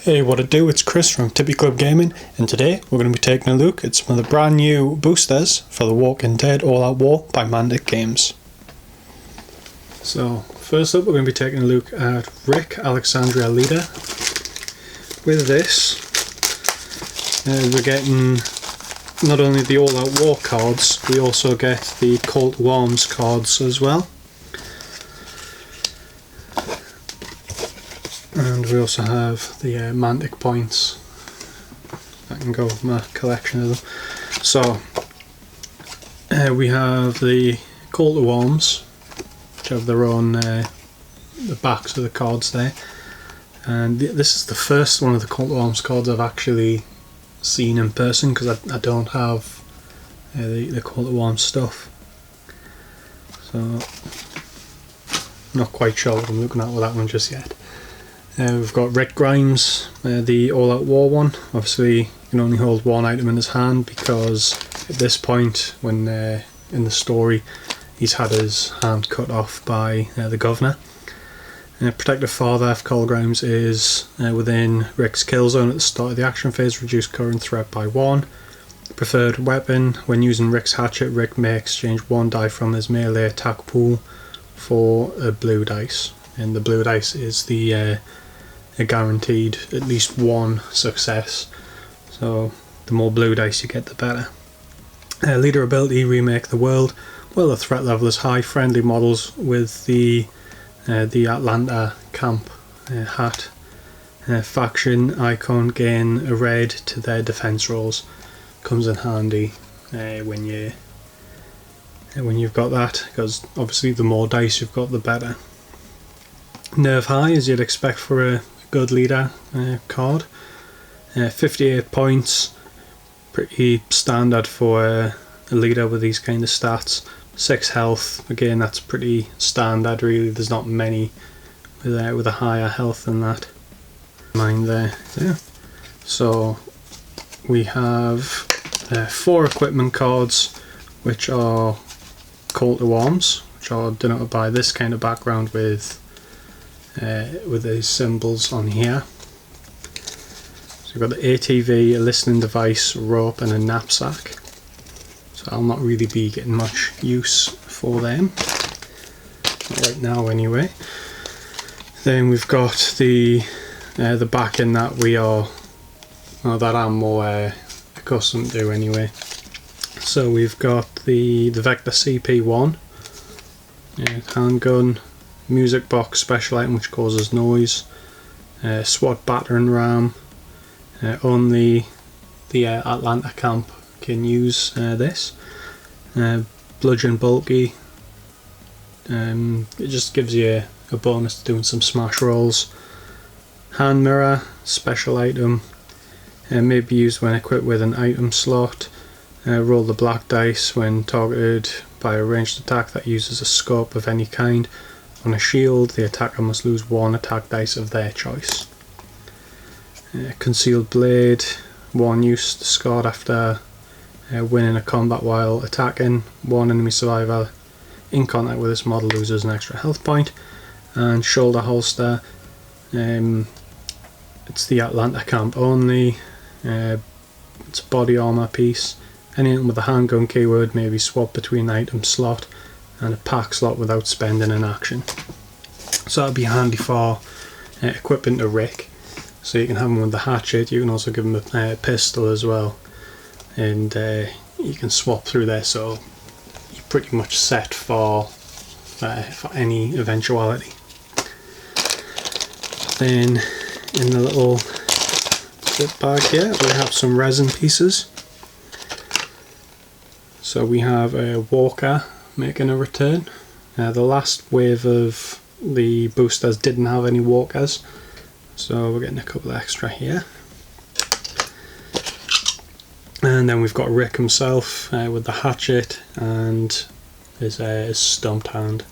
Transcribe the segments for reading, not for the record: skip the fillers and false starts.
Hey, what it do? It's Chris from Tippy Club Gaming, and today we're going to be taking a look at some of the brand new boosters for The Walking Dead All Out War by Mantic Games. So, first up we're going to be taking a look at Rick, Alexandria leader. With this, we're getting not only the All Out War cards, we also get the Call to Arms cards as well. And we also have the Mantic points. I can go with my collection of them. So we have the Call to Arms, which have their own the backs of the cards there. And this is the first one of the Call to Arms cards I've actually seen in person, because I don't have the Call to Arms stuff. So I'm not quite sure what I'm looking at with that one just yet. We've got Rick Grimes, the All Out War one. Obviously you can only hold one item in his hand, because at this point when in the story he's had his hand cut off by the governor. Protective Father for Carl Grimes is within Rick's kill zone at the start of the action phase, reduce current threat by 1. Preferred weapon, when using Rick's hatchet, Rick may exchange 1 die from his melee attack pool for a blue dice, and the blue dice is the a guaranteed at least 1 success, so the more blue dice you get the better. Leader ability, remake the world. Well, the threat level is high, friendly models with the Atlanta camp hat. Faction icon, gain a red to their defense rolls. Comes in handy when you've got that, because obviously the more dice you've got the better. Nerve high, as you'd expect for a good leader card. 58 points, pretty standard for a leader with these kind of stats. 6 health, again that's pretty standard really, there's not many with a higher health than that. Mine there. So we have 4 equipment cards, which are Call to Arms, which are denoted by this kind of background with these symbols on here. So we've got the ATV, a listening device, rope and a knapsack. So I'll not really be getting much use for them, not right now anyway. Then we've got the backing that that I'm more accustomed to anyway. So we've got the Vector CP1, handgun, music box special item which causes noise, SWAT battering ram. Only the Atlanta camp can use this. Bludgeon bulky, it just gives you a bonus to doing some smash rolls. Hand mirror, special item, may be used when equipped with an item slot. Roll the black dice when targeted by a ranged attack that uses a scope of any kind. On a shield, the attacker must lose 1 attack dice of their choice. Concealed blade, 1 use, discard after winning a combat while attacking. 1 enemy survivor in contact with this model loses an extra health point. And shoulder holster, it's the Atlanta camp only. It's a body armor piece. Anything with a handgun keyword may be swapped between an item slot and a pack slot without spending an action. So that'll be handy for equipping a Rick. So you can have him with the hatchet, you can also give him a pistol as well, and you can swap through there, so you're pretty much set for any eventuality. Then in the little zip bag here we have some resin pieces. So we have a Walker making a return. The last wave of the boosters didn't have any Walkers, so we're getting a couple extra here. And then we've got Rick himself with the hatchet and his stumped hand,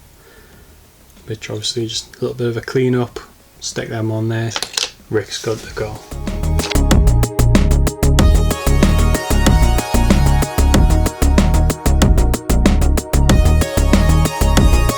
which obviously just a little bit of a clean up. Stick them on there, Rick's good to go.